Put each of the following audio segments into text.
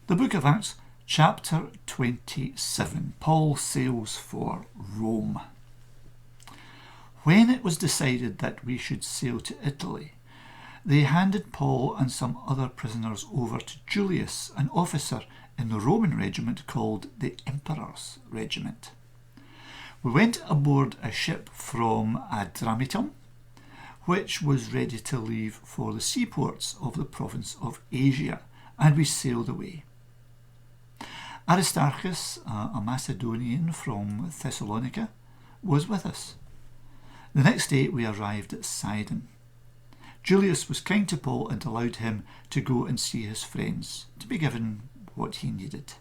The book of Acts, chapter 27. Paul sails for Rome. When it was decided that we should sail to Italy, they handed Paul and some other prisoners over to Julius, an officer in the Roman regiment called the Emperor's Regiment. We went aboard a ship from Adramyttium, which was ready to leave for the seaports of the province of Asia, and we sailed away. Aristarchus, a Macedonian from Thessalonica, was with us. The next day we arrived at Sidon. Julius was kind to Paul and allowed him to go and see his friends, to be given what he needed.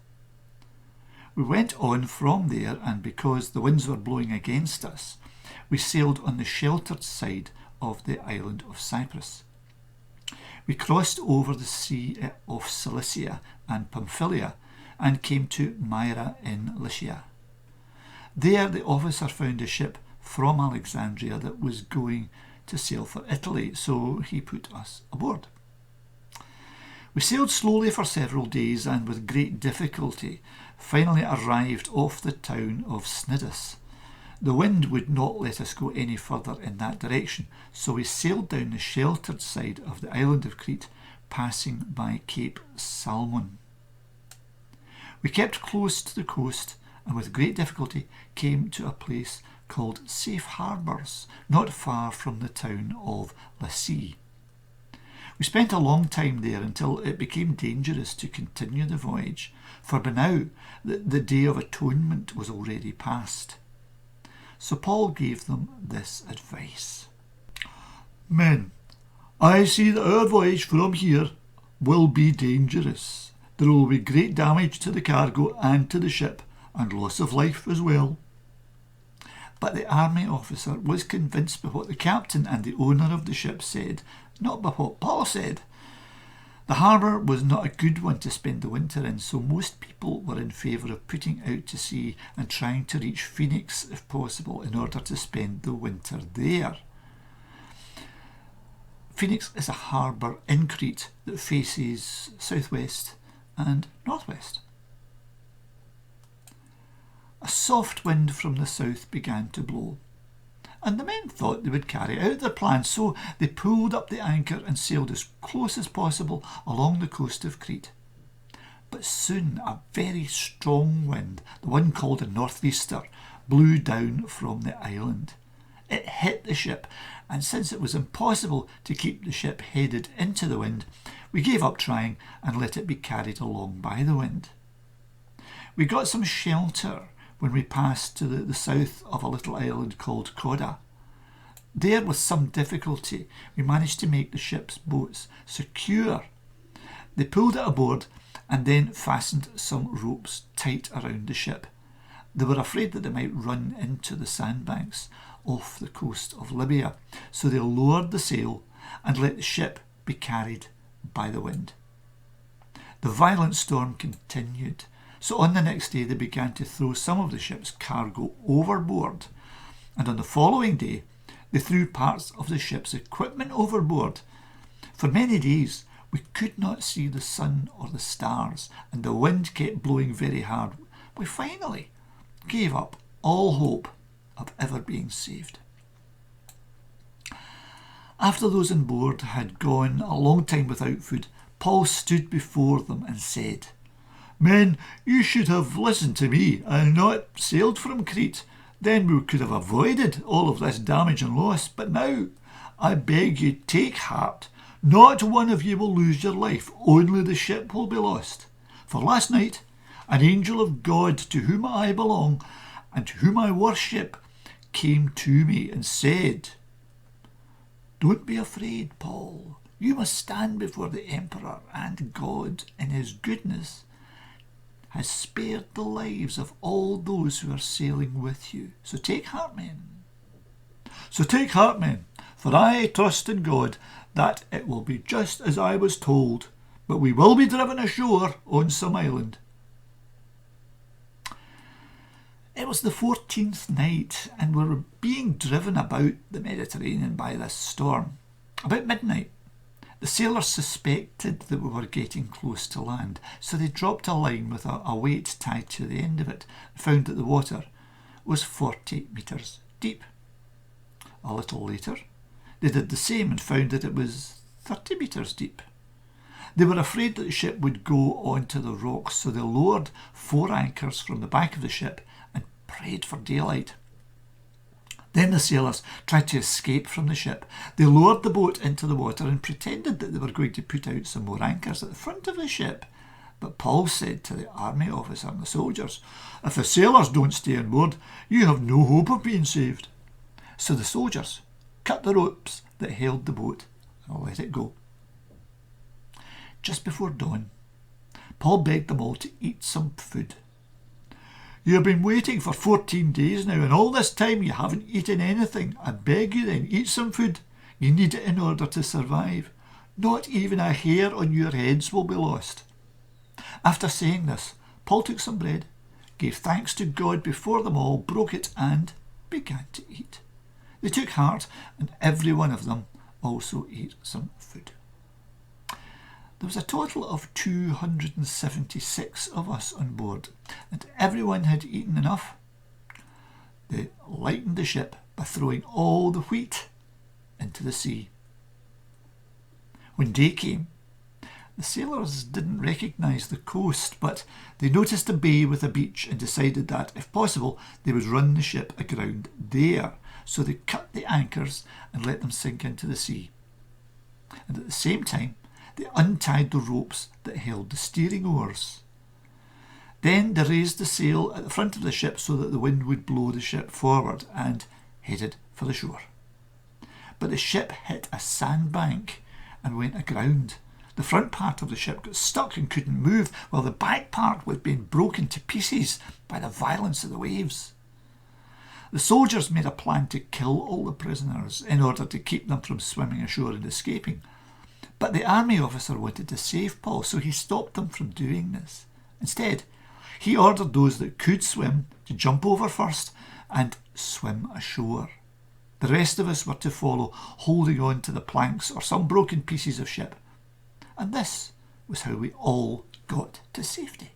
We went on from there, and because the winds were blowing against us, we sailed on the sheltered side of the island of Cyprus. We crossed over the Sea of Cilicia and Pamphylia and came to Myra in Lycia. There the officer found a ship from Alexandria that was going to sail for Italy, so he put us aboard. We sailed slowly for several days and with great difficulty finally arrived off the town of Cnidus. The wind would not let us go any further in that direction, so we sailed down the sheltered side of the island of Crete, passing by Cape Salmon. We kept close to the coast and with great difficulty came to a place called Safe Harbours, not far from the town of Lasea. We spent a long time there until it became dangerous to continue the voyage, for by now the Day of Atonement was already past. So Paul gave them this advice. Men, I see that our voyage from here will be dangerous. There will be great damage to the cargo and to the ship, and loss of life as well. But the army officer was convinced by what the captain and the owner of the ship said, not by what Paul said. The harbour was not a good one to spend the winter in, so most people were in favour of putting out to sea and trying to reach Phoenix if possible in order to spend the winter there. Phoenix is a harbour in Crete that faces southwest and northwest. A soft wind from the south began to blow, and the men thought they would carry out their plan, so they pulled up the anchor and sailed as close as possible along the coast of Crete. But soon a very strong wind, the one called a northeaster, blew down from the island. It hit the ship, and since it was impossible to keep the ship headed into the wind, we gave up trying and let it be carried along by the wind. We got some shelter when we passed to the south of a little island called Cauda. There, with some difficulty, we managed to make the ship's boats secure. They pulled it aboard and then fastened some ropes tight around the ship. They were afraid that they might run into the sandbanks off the coast of Libya, so they lowered the sail and let the ship be carried by the wind. The violent storm continued, so on the next day they began to throw some of the ship's cargo overboard, and on the following day they threw parts of the ship's equipment overboard. For many days we could not see the sun or the stars, and the wind kept blowing very hard. We finally gave up all hope of ever being saved. After those on board had gone a long time without food, Paul stood before them and said, Men, you should have listened to me and not sailed from Crete. Then we could have avoided all of this damage and loss. But now, I beg you, take heart. Not one of you will lose your life, only the ship will be lost. For last night, an angel of God to whom I belong and to whom I worship came to me and said, Don't be afraid, Paul. You must stand before the emperor, and God, in his goodness, has spared the lives of all those who are sailing with you. So take heart, men. For I trust in God that it will be just as I was told, but we will be driven ashore on some island. It was the 14th night, and we were being driven about the Mediterranean by this storm. About midnight, The sailors suspected that we were getting close to land, so they dropped a line with a weight tied to the end of it and found that the water was 40 metres deep. A little later, they did the same and found that it was 30 metres deep. They were afraid that the ship would go onto the rocks, so they lowered 4 anchors from the back of the ship and prayed for daylight. Then the sailors tried to escape from the ship. They lowered the boat into the water and pretended that they were going to put out some more anchors at the front of the ship. But Paul said to the army officer and the soldiers, "If the sailors don't stay on board, you have no hope of being saved." So the soldiers cut the ropes that held the boat and let it go. Just before dawn, Paul begged them all to eat some food. "You have been waiting for 14 days now, and all this time you haven't eaten anything. I beg you then, eat some food. You need it in order to survive. Not even a hair on your heads will be lost." After saying this, Paul took some bread, gave thanks to God before them all, broke it, and began to eat. They took heart, and every one of them also ate some food. There was a total of 276 of us on board, and everyone had eaten enough. They lightened the ship by throwing all the wheat into the sea. When day came, the sailors didn't recognise the coast, but they noticed a bay with a beach and decided that, if possible, they would run the ship aground there. So they cut the anchors and let them sink into the sea. And at the same time, they untied the ropes that held the steering oars. Then they raised the sail at the front of the ship so that the wind would blow the ship forward and headed for the shore. But the ship hit a sandbank and went aground. The front part of the ship got stuck and couldn't move, while the back part was being broken to pieces by the violence of the waves. The soldiers made a plan to kill all the prisoners in order to keep them from swimming ashore and escaping. But the army officer wanted to save Paul, so he stopped them from doing this. Instead, he ordered those that could swim to jump over first and swim ashore. The rest of us were to follow, holding on to the planks or some broken pieces of ship. And this was how we all got to safety.